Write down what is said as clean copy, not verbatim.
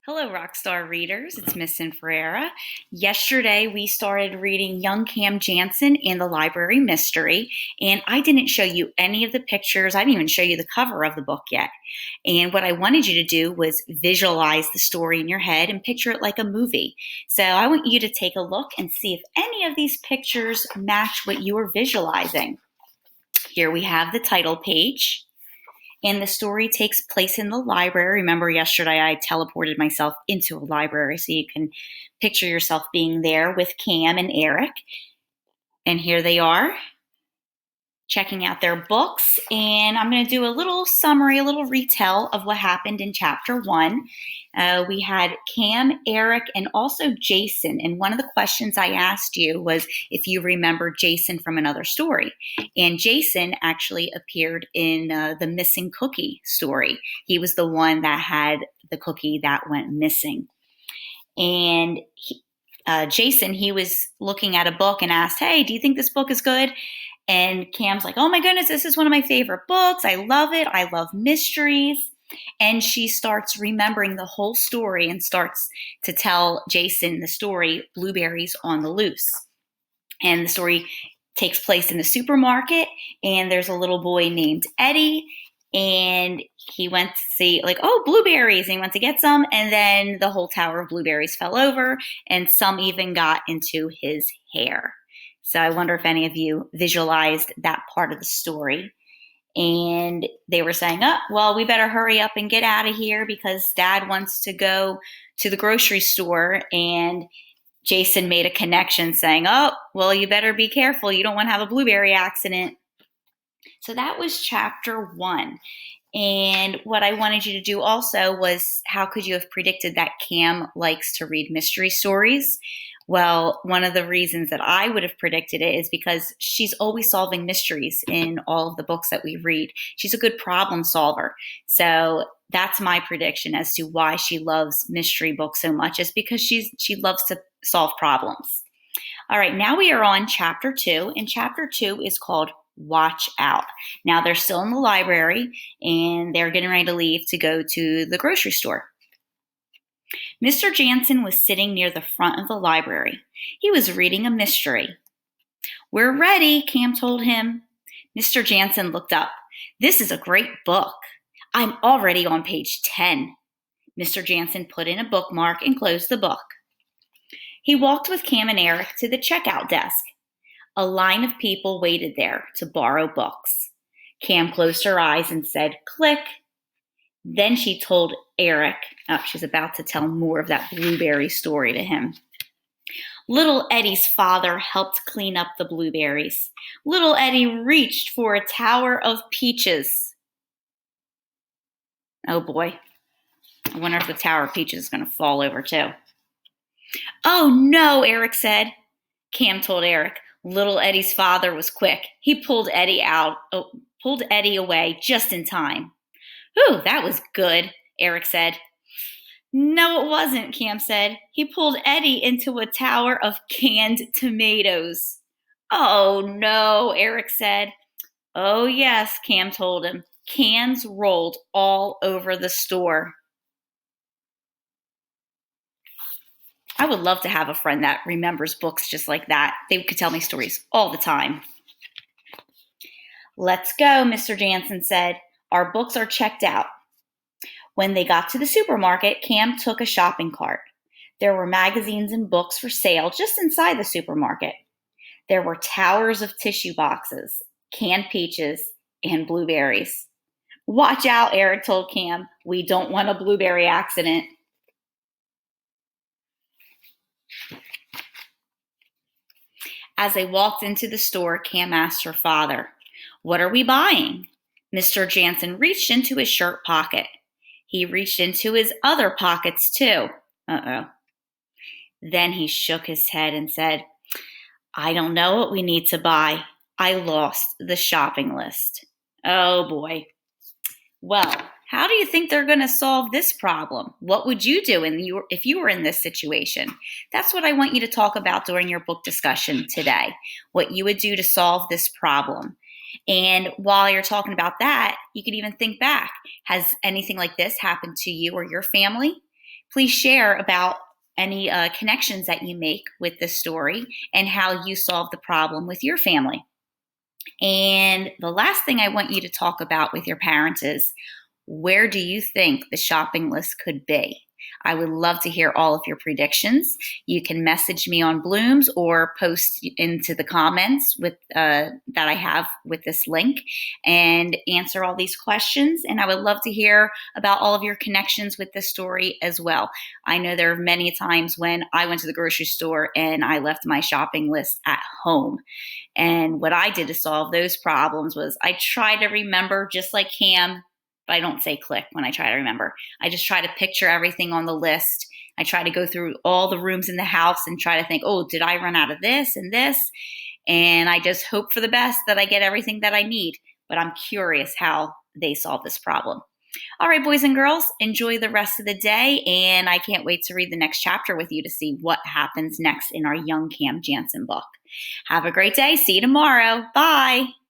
Hello, Rockstar readers. It's Miss Ferreira. Yesterday, we started reading Young Cam Jansen and the Library Mystery, and I didn't show you any of the pictures. I didn't even show you the cover of the book yet. And what I wanted you to do was visualize the story in your head and picture it like a movie. So I want you to take a look and see if any of these pictures match what you are visualizing. Here we have the title page. And the story takes place in the library. Remember, yesterday I teleported myself into a library, so you can picture yourself being there with Cam and Eric. And here they are, checking out their books. And I'm going to do a little summary, a little retell of what happened in chapter 1. We had Cam, Eric, and also Jason. And one of the questions I asked you was if you remember Jason from another story. And Jason actually appeared in the missing cookie story. He was the one that had the cookie that went missing. And Jason, he was looking at a book and asked, "Hey, do you think this book is good?" And Cam's like, "Oh my goodness, this is one of my favorite books. I love it. I love mysteries." And she starts remembering the whole story and starts to tell Jason the story, Blueberries on the Loose. And the story takes place in the supermarket, and there's a little boy named Eddie, and he went to see, blueberries, and he went to get some, and then the whole tower of blueberries fell over, and some even got into his hair. So I wonder if any of you visualized that part of the story. And they were saying, "Oh, well, we better hurry up and get out of here because Dad wants to go to the grocery store." And Jason made a connection saying, "Oh, well, you better be careful. You don't want to have a blueberry accident." So that was chapter 1. And what I wanted you to do also was, how could you have predicted that Cam likes to read mystery stories? Well, one of the reasons that I would have predicted it is because she's always solving mysteries in all of the books that we read. She's a good problem solver. So that's my prediction as to why she loves mystery books so much, is because she loves to solve problems. All right, now we are on chapter 2, and chapter 2 is called Watch Out. Now they're still in the library, and they're getting ready to leave to go to the grocery store. Mr. Jansen was sitting near the front of the library. He was reading a mystery. "We're ready," Cam told him. Mr. Jansen looked up. "This is a great book. I'm already on page 10. Mr. Jansen put in a bookmark and closed the book. He walked with Cam and Eric to the checkout desk. A line of people waited there to borrow books. Cam closed her eyes and said, "Click." Then she told Eric, she's about to tell more of that blueberry story to him. Little Eddie's father helped clean up the blueberries. Little Eddie reached for a tower of peaches. Oh boy, I wonder if the tower of peaches is going to fall over too. "Oh no," Eric said. Cam told Eric. Little Eddie's father was quick. He pulled Eddie away just in time. "Ooh, that was good," Eric said. "No, it wasn't," Cam said. "He pulled Eddie into a tower of canned tomatoes." "Oh, no," Eric said. "Oh, yes," Cam told him. "Cans rolled all over the store." I would love to have a friend that remembers books just like that. They could tell me stories all the time. "Let's go," Mr. Jansen said. "Our books are checked out." When they got to the supermarket, Cam took a shopping cart. There were magazines and books for sale just inside the supermarket. There were towers of tissue boxes, canned peaches, and blueberries. "Watch out," Eric told Cam. "We don't want a blueberry accident." As they walked into the store, Cam asked her father, "What are we buying?" Mr. Jansen reached into his shirt pocket. He reached into his other pockets too. Uh-oh. Then he shook his head and said, "I don't know what we need to buy. I lost the shopping list." Oh boy. Well, how do you think they're going to solve this problem? What would you do if you were in this situation? That's what I want you to talk about during your book discussion today, what you would do to solve this problem. And while you're talking about that, you could even think back. Has anything like this happened to you or your family? Please share about any connections that you make with this story and how you solve the problem with your family. And the last thing I want you to talk about with your parents is, where do you think the shopping list could be? I would love to hear all of your predictions. You can message me on Blooms or post into the comments with that I have with this link and answer all these questions. And I would love to hear about all of your connections with this story as well. I know there are many times when I went to the grocery store and I left my shopping list at home. And what I did to solve those problems was I tried to remember, just like Cam, but I don't say click when I try to remember. I just try to picture everything on the list. I try to go through all the rooms in the house and try to think, oh, did I run out of this and this? And I just hope for the best that I get everything that I need. But I'm curious how they solve this problem. All right, boys and girls, enjoy the rest of the day. And I can't wait to read the next chapter with you to see what happens next in our Young Cam Jansen book. Have a great day. See you tomorrow. Bye.